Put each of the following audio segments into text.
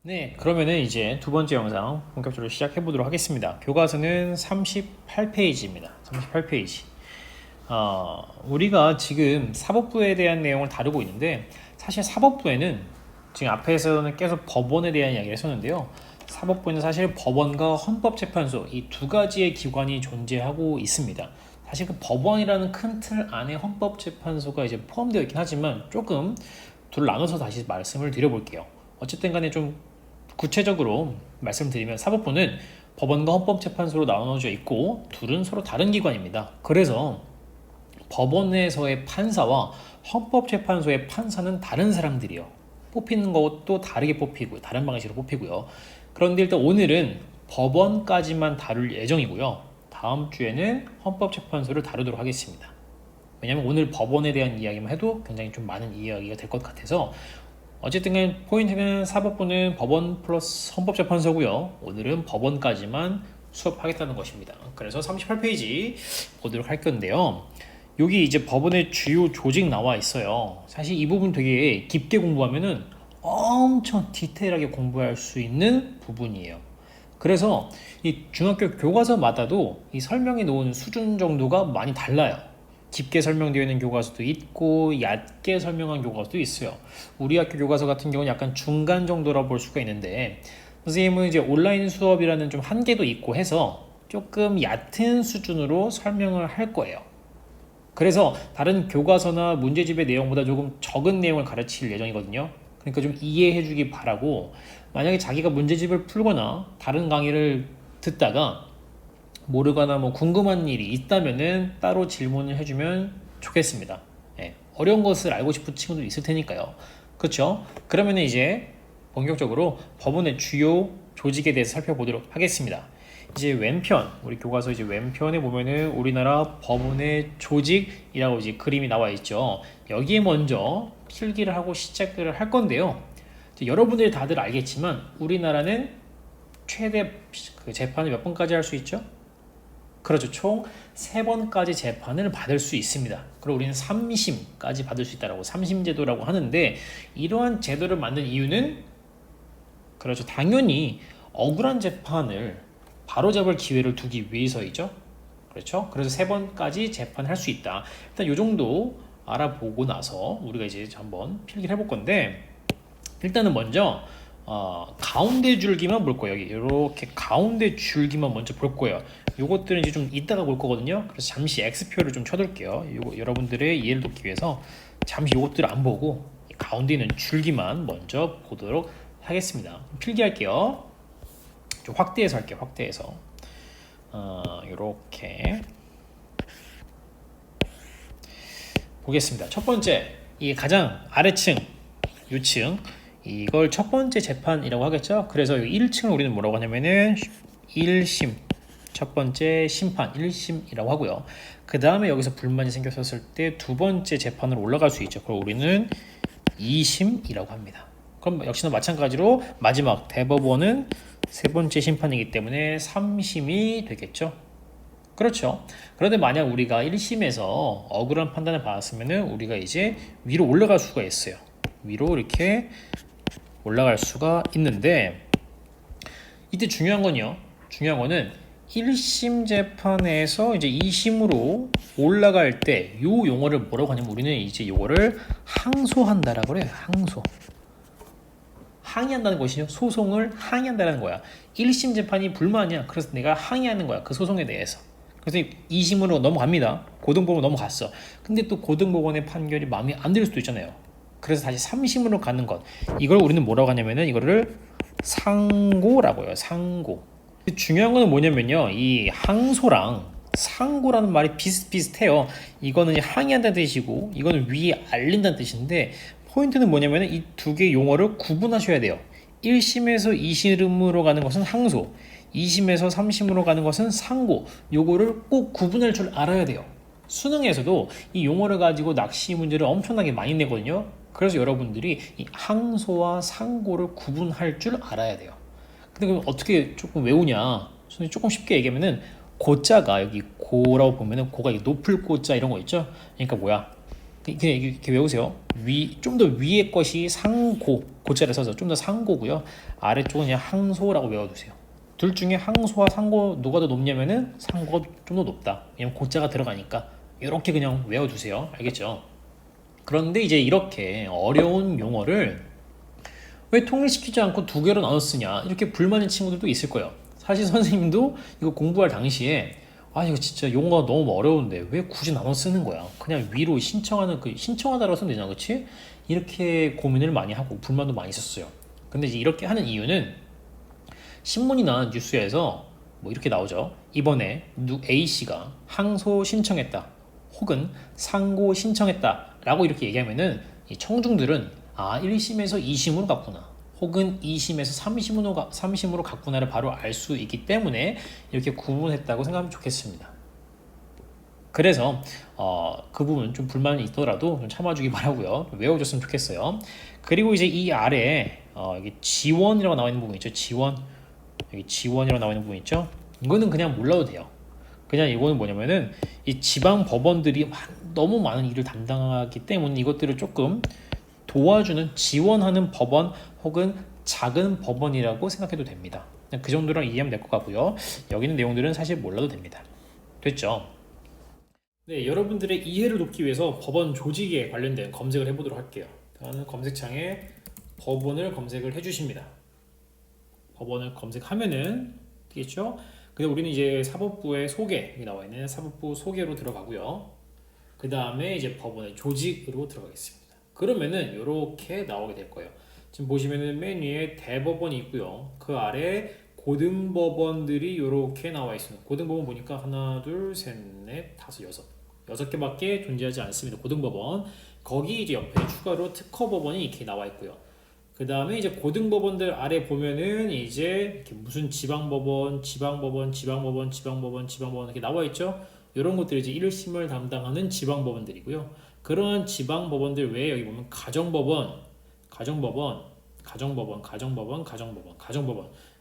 네, 그러면은 이제 두 번째 영상 본격적으로 시작해 보도록 하겠습니다. 교과서는 38페이지입니다. 38페이지. 우리가 지금 사법부에 대한 내용을 다루고 있는데, 사실 사법부에는 지금 앞에서는 계속 법원에 대한 이야기를 했었는데요. 사법부에는 사실 법원과 헌법재판소 이 두 가지의 기관이 존재하고 있습니다. 사실 그 법원이라는 큰 틀 안에 헌법재판소가 이제 포함되어 있긴 하지만 조금 둘 나눠서 다시 말씀을 드려볼게요. 어쨌든 간에 좀 구체적으로 말씀드리면 사법부는 법원과 헌법재판소로 나눠져 있고 둘은 서로 다른 기관입니다. 그래서 법원에서의 판사와 헌법재판소의 판사는 다른 사람들이요. 뽑히는 것도 다르게 뽑히고 다른 방식으로 뽑히고요. 그런데 일단 오늘은 법원까지만 다룰 예정이고요. 다음 주에는 헌법재판소를 다루도록 하겠습니다. 왜냐하면 오늘 법원에 대한 이야기만 해도 굉장히 좀 많은 이야기가 될 것 같아서 어쨌든 포인트는 사법부는 법원 플러스 헌법재판소고요. 오늘은 법원까지만 수업하겠다는 것입니다. 그래서 38페이지 보도록 할 건데요. 여기 이제 법원의 주요 조직 나와 있어요. 사실 이 부분 되게 깊게 공부하면은 엄청 디테일하게 공부할 수 있는 부분이에요. 그래서 이 중학교 교과서마다도 이 설명해 놓은 수준 정도가 많이 달라요. 깊게 설명되어 있는 교과서도 있고 얕게 설명한 교과서도 있어요. 우리 학교 교과서 같은 경우는 약간 중간 정도라 볼 수가 있는데 선생님은 이제 온라인 수업이라는 좀 한계도 있고 해서 조금 얕은 수준으로 설명을 할 거예요. 그래서 다른 교과서나 문제집의 내용보다 조금 적은 내용을 가르칠 예정이거든요. 그러니까 좀 이해해 주기 바라고, 만약에 자기가 문제집을 풀거나 다른 강의를 듣다가 모르거나 뭐 궁금한 일이 있다면은 따로 질문을 해주면 좋겠습니다. 예, 어려운 것을 알고 싶은 친구들 있을 테니까요. 그렇죠? 그러면 이제 본격적으로 법원의 주요 조직에 대해서 살펴보도록 하겠습니다. 이제 왼편, 우리 교과서 이제 왼편에 보면은 우리나라 법원의 조직이라고 이제 그림이 나와 있죠. 여기에 먼저 필기를 하고 시작을 할 건데요. 여러분들이 다들 알겠지만 우리나라는 최대 그 재판을 몇 번까지 할 수 있죠? 그렇죠. 총 3번까지 재판을 받을 수 있습니다. 그리고 우리는 3심까지 받을 수 있다라고 3심 제도라고 하는데, 이러한 제도를 만든 이유는 그렇죠. 당연히 억울한 재판을 바로잡을 기회를 두기 위해서이죠. 그렇죠. 그래서 3번까지 재판을 할 수 있다. 일단 이 정도 알아보고 나서 우리가 이제 한번 필기를 해볼 건데, 일단은 먼저 가운데 줄기만 볼 거예요. 이렇게 가운데 줄기만 먼저 볼 거예요. 요것들은 이제 좀 이따가 볼 거거든요. 그래서 잠시 X표를 좀 쳐둘게요. 요거 여러분들의 이해를 돕기 위해서 잠시 요것들을 안 보고 가운데 있는 줄기만 먼저 보도록 하겠습니다. 필기할게요. 좀 확대해서 할게요. 확대해서 요렇게 보겠습니다. 첫 번째, 이 가장 아래층, 요층, 이걸 첫 번째 재판이라고 하겠죠. 그래서 1층을 우리는 뭐라고 하냐면은 1심, 첫 번째 심판 1심이라고 하고요. 그 다음에 여기서 불만이 생겼을 때 두 번째 재판으로 올라갈 수 있죠. 그럼 우리는 2심이라고 합니다. 그럼 역시나 마찬가지로 마지막 대법원은 세 번째 심판이기 때문에 3심이 되겠죠. 그렇죠. 그런데 만약 우리가 1심에서 억울한 판단을 받았으면 우리가 이제 위로 올라갈 수가 있어요. 위로 이렇게 올라갈 수가 있는데, 이때 중요한 건요. 중요한 거는 1심 재판에서 이제 2심으로 올라갈 때 요 용어를 뭐라고 하냐면 우리는 이제 요거를 항소한다라고 그래요. 항소. 항의한다는 것이요. 소송을 항의한다는 거야. 1심 재판이 불만이야. 그래서 내가 항의하는 거야. 그 소송에 대해서. 그래서 2심으로 넘어갑니다. 고등법원 넘어갔어. 근데 또 고등법원의 판결이 마음에 안 들 수도 있잖아요. 그래서 다시 3심으로 가는 것. 이걸 우리는 뭐라고 하냐면은 이거를 상고라고 해요. 상고. 중요한 거는 뭐냐면요. 이 항소랑 상고라는 말이 비슷비슷해요. 이거는 항의한다는 뜻이고 이거는 위에 알린다는 뜻인데, 포인트는 뭐냐면은 이 두 개의 용어를 구분하셔야 돼요. 1심에서 2심으로 가는 것은 항소, 2심에서 3심으로 가는 것은 상고. 요거를 꼭 구분할 줄 알아야 돼요. 수능에서도 이 용어를 가지고 낚시 문제를 엄청나게 많이 내거든요. 그래서 여러분들이 이 항소와 상고를 구분할 줄 알아야 돼요. 근데 그럼 어떻게 조금 외우냐? 조금 쉽게 얘기하면은 고자가 여기 고라고 보면은 고가 높을 고자 이런 거 있죠? 그러니까 뭐야? 그냥 이렇게 외우세요. 좀 더 위에 것이 상고, 고자를 써서 좀 더 상고고요. 아래쪽은 그냥 항소라고 외워두세요. 둘 중에 항소와 상고 누가 더 높냐면은 상고가 좀 더 높다. 왜냐면 고자가 들어가니까. 이렇게 그냥 외워두세요. 알겠죠? 그런데 이제 이렇게 어려운 용어를 왜 통일시키지 않고 두 개로 나눠 쓰냐, 이렇게 불만인 친구들도 있을 거예요. 사실 선생님도 이거 공부할 당시에 이거 진짜 용어가 너무 어려운데 왜 굳이 나눠 쓰는 거야, 그냥 위로 신청하는 신청하다라고 쓰면 되잖아, 그치? 이렇게 고민을 많이 하고 불만도 많이 있었어요. 근데 이제 이렇게 하는 이유는 신문이나 뉴스에서 뭐 이렇게 나오죠. 이번에 A씨가 항소 신청했다 혹은 상고 신청했다 라고 이렇게 얘기하면은 이 청중들은 1심에서 2심으로 갔구나 혹은 2심에서 3심으로 갔구나를 바로 알 수 있기 때문에 이렇게 구분했다고 생각하면 좋겠습니다. 그래서 그 부분 좀 불만이 있더라도 좀 참아주기 바라고요. 외워줬으면 좋겠어요. 그리고 이제 이 아래에 이게 지원이라고 나와 있는 부분 있죠. 여기 지원이라고 나와 있는 부분 있죠. 이거는 그냥 몰라도 돼요. 그냥 이거는 뭐냐면은 이 지방 법원들이 너무 많은 일을 담당하기 때문에 이것들을 조금 도와주는, 지원하는 법원 혹은 작은 법원이라고 생각해도 됩니다. 그 정도랑 이해하면 될 것 같고요. 여기 있는 내용들은 사실 몰라도 됩니다. 됐죠? 네, 여러분들의 이해를 돕기 위해서 법원 조직에 관련된 검색을 해보도록 할게요. 다음은 검색창에 법원을 검색을 해주십니다. 법원을 검색하면은 되겠죠? 근데 우리는 이제 사법부의 소개, 여기 나와 있는 사법부 소개로 들어가고요. 그 다음에 이제 법원의 조직으로 들어가겠습니다. 그러면은 이렇게 나오게 될 거예요. 지금 보시면은 맨 위에 대법원이 있고요. 그 아래 고등법원들이 이렇게 나와 있습니다. 고등법원 보니까 하나, 둘, 셋, 넷, 다섯, 여섯 개밖에 존재하지 않습니다. 고등법원. 거기 이제 옆에 추가로 특허법원이 이렇게 나와 있고요. 그 다음에 이제 고등법원들 아래 보면은 이제 이렇게 무슨 지방법원 이렇게 나와 있죠. 이런 것들이 이제 1심을 담당하는 지방법원들이고요. 그런 지방법원들 외에 여기 보면 가정법원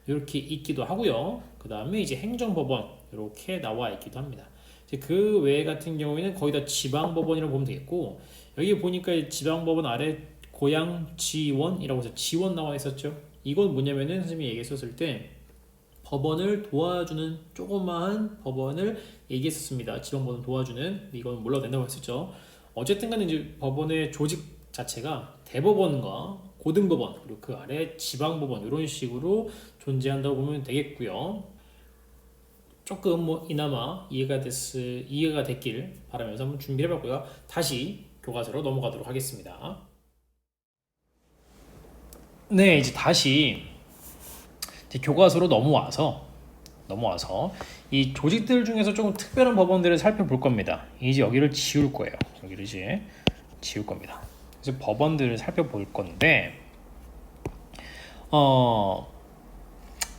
이렇게 있기도 하고요. 그 다음에 이제 행정법원 이렇게 나와 있기도 합니다. 이제 그 외 같은 경우에는 거의 다 지방법원이라고 보면 되겠고, 여기 보니까 지방법원 아래 고양지원이라고 해서 지원 나와 있었죠. 이건 뭐냐면은 선생님이 얘기했었을 때 법원을 도와주는 조그마한 법원을 얘기했었습니다. 지방법원 도와주는, 이건 몰라도 된다고 했었죠. 어쨌든 간에 이제 법원의 조직 자체가 대법원과 고등법원 그리고 그 아래 지방법원 이런 식으로 존재한다고 보면 되겠고요. 조금 뭐 이나마 이해가 됐길 바라면서 한번 준비해 봤고요. 다시 교과서로 넘어가도록 하겠습니다. 네, 이제 다시 교과서로 넘어와서 이 조직들 중에서 조금 특별한 법원들을 살펴볼 겁니다. 이제 여기를 지울 거예요. 여기를 이제 지울 겁니다. 이제 법원들을 살펴볼 건데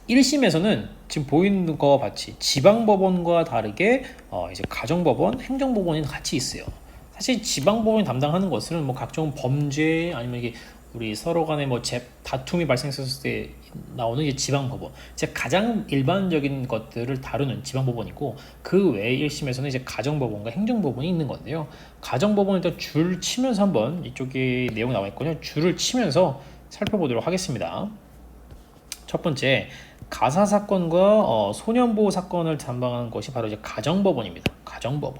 1심에서는 지금 보이는 거 같이 지방법원과 다르게 이제 가정법원, 행정법원이 같이 있어요. 사실 지방법원이 담당하는 것은 뭐 각종 범죄 아니면 이게 우리 서로 간에 뭐 다툼이 발생했을 때 나오는 이제 지방법원, 제 가장 일반적인 것들을 다루는 지방법원이고, 그 외에 1심에서는 이제 가정법원과 행정법원이 있는 건데요. 가정법원 일단 줄 치면서 한번 이쪽에 내용이 나와 있거든요. 줄을 치면서 살펴보도록 하겠습니다. 첫 번째, 가사 사건과 소년보호 사건을 담당하는 것이 바로 이제 가정법원입니다. 가정법원.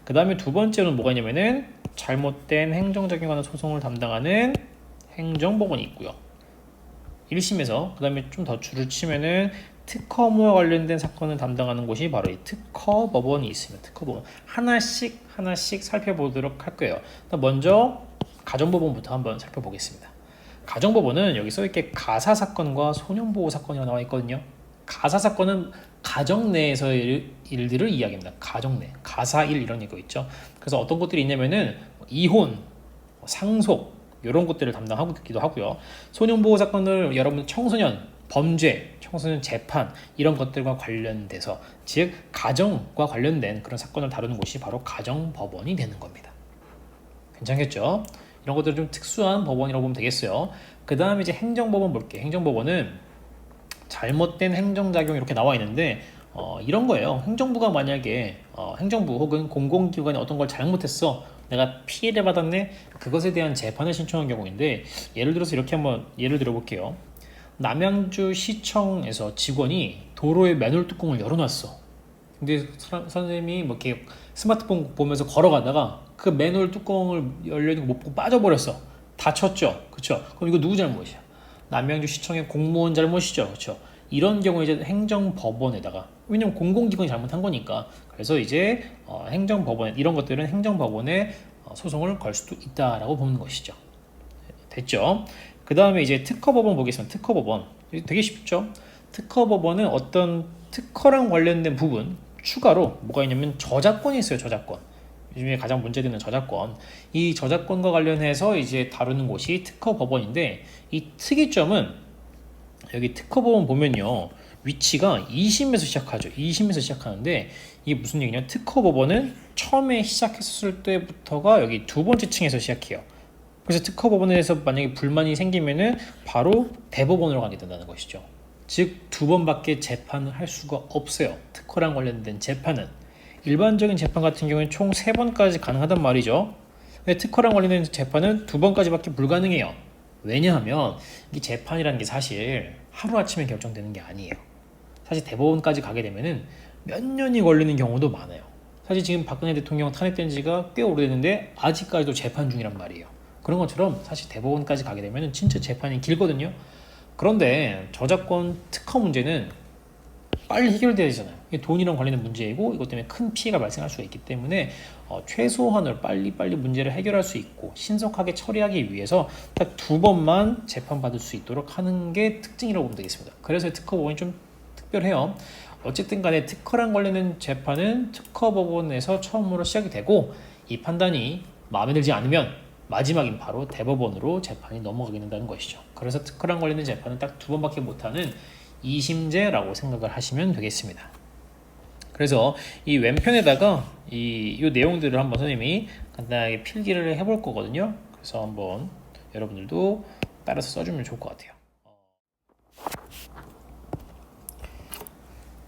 그 다음에 두 번째로는 뭐가 있냐면은 잘못된 행정적인 관한 소송을 담당하는 행정법원이 있고요. 1심에서 그 다음에 좀 더 줄을 치면은 특허무와 관련된 사건을 담당하는 곳이 바로 이 특허법원이 있습니다. 특허법원 하나씩 살펴보도록 할 거예요. 먼저 가정법원부터 한번 살펴보겠습니다. 가정법원은 여기 써있게 가사사건과 소년보호 사건이라고 나와 있거든요. 가사사건은 가정 내에서의 일들을 이야기합니다. 가정 내, 가사일 이런 거 있죠. 그래서 어떤 것들이 있냐면은 이혼, 상속 이런 것들을 담당하기도 하고요. 소년보호 사건을 여러분 청소년 범죄, 청소년 재판 이런 것들과 관련돼서, 즉 가정과 관련된 그런 사건을 다루는 곳이 바로 가정법원이 되는 겁니다. 괜찮겠죠? 이런 것들은 좀 특수한 법원이라고 보면 되겠어요. 그 다음에 이제 행정법원 볼게요. 행정법원은 잘못된 행정작용 이렇게 나와 있는데 이런 거예요. 행정부가 만약에 행정부 혹은 공공기관이 어떤 걸 잘못했어, 내가 피해를 받았네. 그것에 대한 재판을 신청한 경우인데 예를 들어서 이렇게 한번 예를 들어볼게요. 남양주 시청에서 직원이 도로에 맨홀 뚜껑을 열어놨어. 근데 선생님이 뭐 이렇게 스마트폰 보면서 걸어가다가 그 맨홀 뚜껑을 열려있는 거 못 보고 빠져버렸어. 다쳤죠. 그쵸? 그럼 이거 누구 잘못이야? 남양주 시청의 공무원 잘못이죠. 그쵸? 이런 경우에 이제 행정법원에다가, 왜냐면 공공기관이 잘못한 거니까, 그래서 이제 행정법원, 이런 것들은 행정법원에 소송을 걸 수도 있다라고 보는 것이죠. 됐죠? 그 다음에 이제 특허법원 보겠습니다. 특허법원 되게 쉽죠? 특허법원은 어떤 특허랑 관련된 부분 추가로 뭐가 있냐면 저작권이 있어요. 저작권. 요즘에 가장 문제되는 저작권. 이 저작권과 관련해서 이제 다루는 곳이 특허법원인데, 이 특이점은 여기 특허법원 보면요, 위치가 2심에서 시작하죠. 2심에서 시작하는데 이게 무슨 얘기냐? 특허법원은 처음에 시작했을 때부터가 여기 두 번째 층에서 시작해요. 그래서 특허법원에서 만약에 불만이 생기면은 바로 대법원으로 가게 된다는 것이죠. 즉 두 번밖에 재판을 할 수가 없어요. 특허랑 관련된 재판은. 일반적인 재판 같은 경우는 총 3번까지 가능하단 말이죠. 근데 특허랑 관련된 재판은 2번까지밖에 불가능해요. 왜냐하면 이 재판이라는 게 사실 하루아침에 결정되는 게 아니에요. 사실 대법원까지 가게 되면은 몇 년이 걸리는 경우도 많아요. 사실 지금 박근혜 대통령 탄핵된 지가 꽤 오래됐는데 아직까지도 재판 중이란 말이에요. 그런 것처럼 사실 대법원까지 가게 되면은 진짜 재판이 길거든요. 그런데 저작권 특허 문제는 빨리 해결돼야 되잖아요. 이게 돈이랑 관련된 문제이고 이것 때문에 큰 피해가 발생할 수가 있기 때문에 최소한으로 빨리 문제를 해결할 수 있고 신속하게 처리하기 위해서 딱 2번만 재판받을 수 있도록 하는 게 특징이라고 보면 되겠습니다. 그래서 특허법원이 좀 특별해요. 어쨌든 간에 특허랑 관련된 재판은 특허법원에서 처음으로 시작이 되고, 이 판단이 마음에 들지 않으면 마지막인 바로 대법원으로 재판이 넘어가게 된다는 것이죠. 그래서 특허랑 관련된 재판은 딱 2번밖에 못하는 2심제라고 생각을 하시면 되겠습니다. 그래서 이 왼편에다가 이 내용들을 한번 선생님이 간단하게 필기를 해볼 거거든요. 그래서 한번 여러분들도 따라서 써주면 좋을 것 같아요.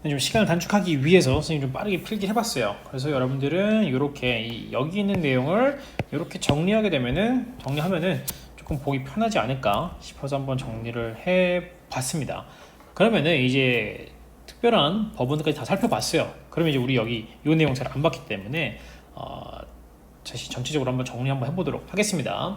좀 시간을 단축하기 위해서 선생님이 좀 빠르게 필기 해봤어요. 그래서 여러분들은 이렇게 여기 있는 내용을 이렇게 정리하면은 조금 보기 편하지 않을까 싶어서 한번 정리를 해봤습니다. 그러면은 이제 특별한 법원까지 다 살펴봤어요. 그러면 이제 우리 여기 이 내용 잘 안 봤기 때문에 다시 전체적으로 한번 정리 한번 해보도록 하겠습니다.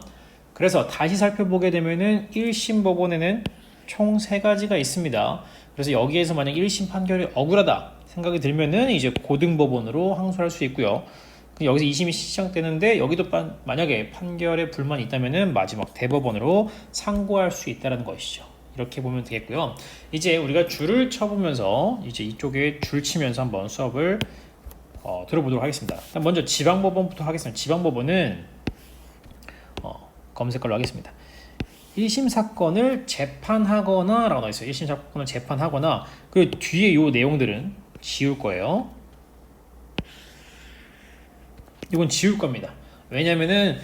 그래서 다시 살펴보게 되면은 1심 법원에는 총 3가지가 있습니다. 그래서 여기에서 만약 1심 판결이 억울하다 생각이 들면은 이제 고등법원으로 항소할 수 있고요. 여기서 2심이 시작되는데 여기도 만약에 판결에 불만이 있다면은 마지막 대법원으로 상고할 수 있다는 것이죠. 이렇게 보면 되겠고요. 이제 우리가 줄을 쳐보면서 이제 이쪽에 줄 치면서 한번 수업을 들어보도록 하겠습니다. 일단 먼저 지방법원부터 하겠습니다. 지방법원은 검색걸로 하겠습니다. 1심 사건을 재판하거나 라고 나와 있어요. 1심 사건을 재판하거나, 그리고 뒤에 요 내용들은 지울 거예요. 이건 지울 겁니다. 왜냐면은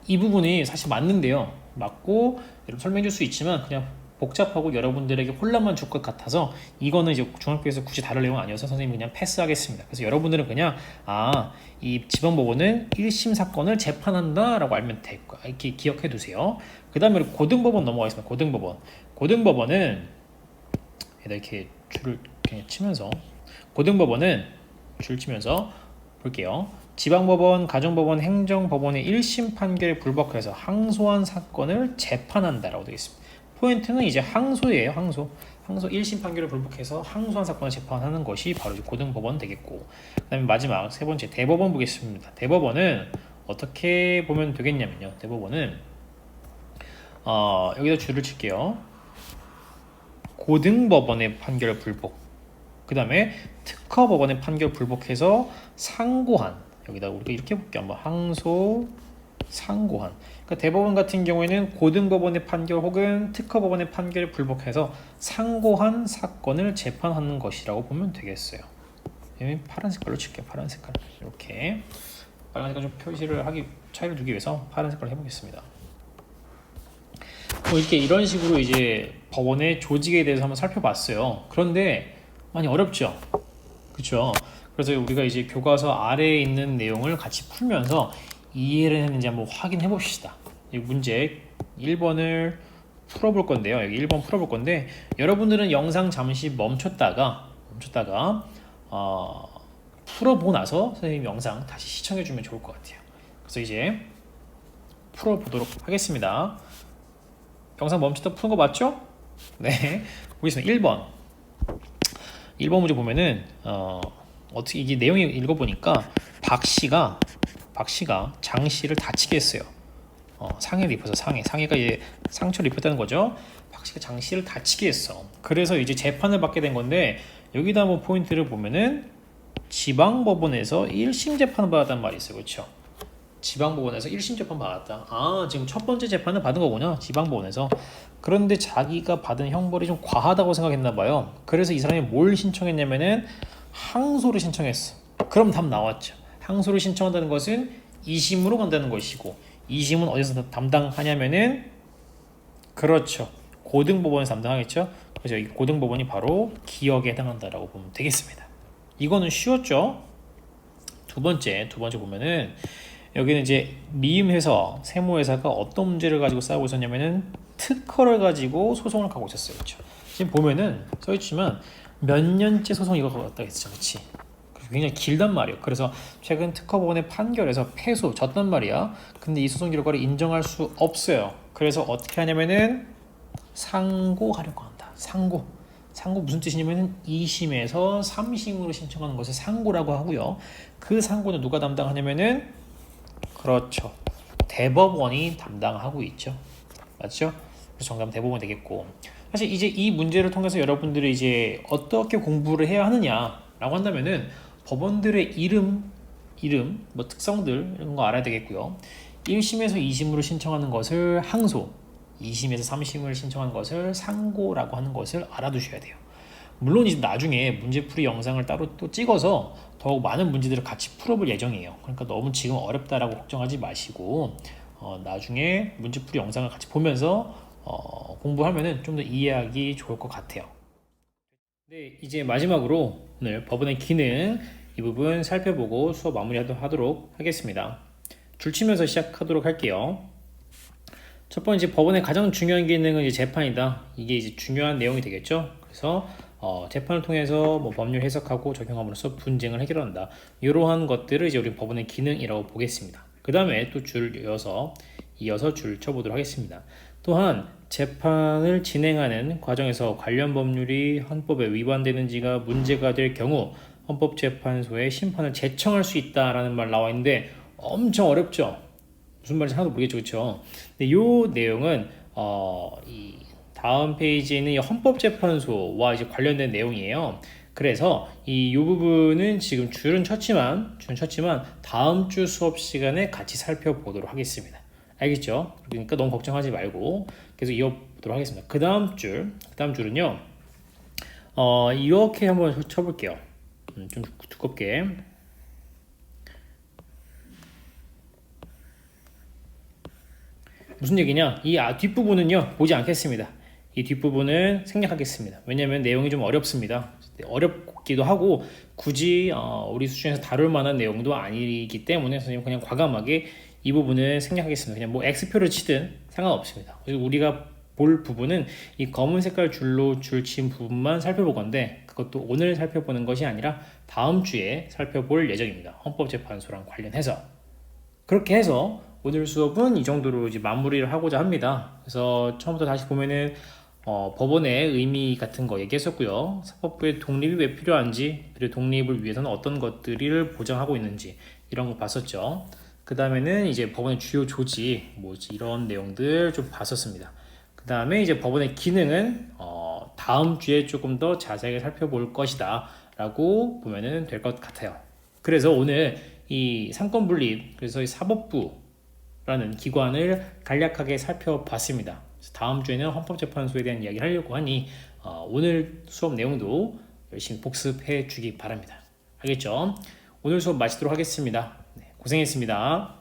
이 부분이 사실 맞는데요. 맞고 여러분 설명해 줄 수 있지만 그냥 복잡하고 여러분들에게 혼란만 줄 것 같아서 이거는 이제 중학교에서 굳이 다룰 내용은 아니어서 선생님이 그냥 패스하겠습니다. 그래서 여러분들은 그냥 이 지방법원은 1심 사건을 재판한다 라고 알면 될 거야. 이렇게 기억해 두세요. 그 다음에 고등법원 넘어가겠습니다. 고등법원은 이렇게 줄을 그냥 치면서, 고등법원은 줄 치면서 볼게요. 지방법원, 가정법원, 행정법원의 1심 판결에 불복해서 항소한 사건을 재판한다라고 되어 있습니다. 포인트는 이제 항소예요. 항소 1심 판결에 불복해서 항소한 사건을 재판하는 것이 바로 이제 고등법원 되겠고, 그 다음에 마지막 3번째 대법원 보겠습니다. 대법원은 어떻게 보면 되겠냐면요. 대법원은 여기다 줄을 칠게요. 고등법원의 판결 불복, 그 다음에 특허법원의 판결 불복해서 상고한, 여기다 우리가 이렇게 볼게요. 한번 항소, 상고한. 그러니까 대법원 같은 경우에는 고등법원의 판결 혹은 특허법원의 판결을 불복해서 상고한 사건을 재판하는 것이라고 보면 되겠어요. 파란 색깔로 칠게요. 파란 색깔. 이렇게 빨간 색깔 좀 표시를 차이를 두기 위해서 파란 색깔로 해보겠습니다. 이렇게 이런 식으로 이제 법원의 조직에 대해서 한번 살펴봤어요. 그런데 많이 어렵죠, 그렇죠? 그래서 우리가 이제 교과서 아래에 있는 내용을 같이 풀면서 이해를 했는지 한번 확인해 봅시다. 이 문제 1번을 풀어볼 건데요. 여기 1번 풀어볼 건데 여러분들은 영상 잠시 멈췄다가 풀어보고 나서 선생님 영상 다시 시청해주면 좋을 것 같아요. 그래서 이제 풀어보도록 하겠습니다. 영상 멈췄다 푸는 거 맞죠? 네, 보겠습니다. 1번 문제 보면은 어떻게 이게 내용이 읽어보니까 박 씨가 장 씨를 다치게 했어요. 상해를 입혀서 상해가 이제 상처를 입혔다는 거죠. 박 씨가 장 씨를 다치게 했어. 그래서 이제 재판을 받게 된 건데 여기다 한번 포인트를 보면은 지방법원에서 1심 재판을 받았단 말이 있어요. 그렇죠? 지방법원에서 1심 재판 받았다. 지금 첫 번째 재판을 받은 거구나. 지방법원에서. 그런데 자기가 받은 형벌이 좀 과하다고 생각했나 봐요. 그래서 이 사람이 뭘 신청했냐면은 항소를 신청했어. 그럼 답 나왔죠. 항소를 신청한다는 것은 2심으로 간다는 것이고 2심은 어디서 담당하냐면은 그렇죠. 고등법원에서 담당하겠죠. 그래서 이 고등법원이 바로 기역에 해당한다라고 보면 되겠습니다. 이거는 쉬웠죠. 두 번째 보면은 여기는 이제 미임회사, 세무회사가 어떤 문제를 가지고 싸우고 있었냐면은 특허를 가지고 소송을 하고 있었어요. 그렇죠? 지금 보면은 써있지만 몇 년째 소송 이거 갖다 했죠. 그렇지? 굉장히 길단 말이에요. 그래서 최근 특허법원의 판결에서 패소 졌단 말이야. 근데 이 소송 결과를 인정할 수 없어요. 그래서 어떻게 하냐면은 상고하려고 한다. 상고 무슨 뜻이냐면은 2심에서 3심으로 신청하는 것을 상고라고 하고요. 그 상고는 누가 담당하냐면은 그렇죠. 대법원이 담당하고 있죠. 맞죠? 그래서 정답은 대법원이 되겠고. 사실 이제 이 문제를 통해서 여러분들이 이제 어떻게 공부를 해야 하느냐라고 한다면은 법원들의 이름, 뭐 특성들 이런 거 알아야 되겠고요. 1심에서 2심으로 신청하는 것을 항소, 2심에서 3심을 신청하는 것을 상고라고 하는 것을 알아두셔야 돼요. 물론 이제 나중에 문제풀이 영상을 따로 또 찍어서 더욱 많은 문제들을 같이 풀어볼 예정이에요. 그러니까 너무 지금 어렵다라고 걱정하지 마시고 나중에 문제풀이 영상을 같이 보면서 공부하면은 좀 더 이해하기 좋을 것 같아요. 네, 이제 마지막으로 오늘 법원의 기능 이 부분 살펴보고 수업 마무리하도록 하겠습니다. 줄치면서 시작하도록 할게요. 첫 번째 법원의 가장 중요한 기능은 이제 재판이다. 이게 이제 중요한 내용이 되겠죠. 그래서 재판을 통해서 뭐 법률 해석하고 적용함으로써 분쟁을 해결한다. 이러한 것들을 이제 우리 법원의 기능이라고 보겠습니다. 그 다음에 또 이어서 줄 쳐보도록 하겠습니다. 또한 재판을 진행하는 과정에서 관련 법률이 헌법에 위반되는지가 문제가 될 경우 헌법재판소에 심판을 제청할 수 있다라는 말 나와 있는데 엄청 어렵죠. 무슨 말인지 하나도 모르겠죠, 그렇죠? 근데 이 내용은 이 다음 페이지에 있는 이 헌법재판소와 이제 관련된 내용이에요. 그래서 이 부분은 지금 줄은 쳤지만 다음 주 수업 시간에 같이 살펴보도록 하겠습니다. 알겠죠? 그러니까 너무 걱정하지 말고 계속 이어보도록 하겠습니다. 그 다음 줄은요. 이렇게 한번 쳐볼게요. 좀 두껍게. 무슨 얘기냐? 이 뒷부분은요 보지 않겠습니다. 이 뒷부분은 생략하겠습니다. 왜냐하면 내용이 좀 어렵습니다. 어렵기도 하고 굳이 우리 수준에서 다룰 만한 내용도 아니기 때문에 선생님 그냥 과감하게 이 부분은 생략하겠습니다. 그냥 뭐 X표를 치든 상관없습니다. 그래서 우리가 볼 부분은 이 검은 색깔 줄로 줄친 부분만 살펴볼 건데 그것도 오늘 살펴보는 것이 아니라 다음 주에 살펴볼 예정입니다. 헌법재판소랑 관련해서. 그렇게 해서 오늘 수업은 이 정도로 이제 마무리를 하고자 합니다. 그래서 처음부터 다시 보면은 법원의 의미 같은 거 얘기했었고요. 사법부의 독립이 왜 필요한지, 그리고 독립을 위해서는 어떤 것들을 보장하고 있는지 이런 거 봤었죠. 그 다음에는 이제 법원의 주요 조직, 뭐지 이런 내용들 좀 봤었습니다. 그 다음에 이제 법원의 기능은 다음 주에 조금 더 자세하게 살펴볼 것이다 라고 보면은 될 것 같아요. 그래서 오늘 이 상권분립, 그래서 이 사법부라는 기관을 간략하게 살펴봤습니다. 다음 주에는 헌법재판소에 대한 이야기를 하려고 하니 오늘 수업 내용도 열심히 복습해 주기 바랍니다. 알겠죠? 오늘 수업 마치도록 하겠습니다. 네, 고생했습니다.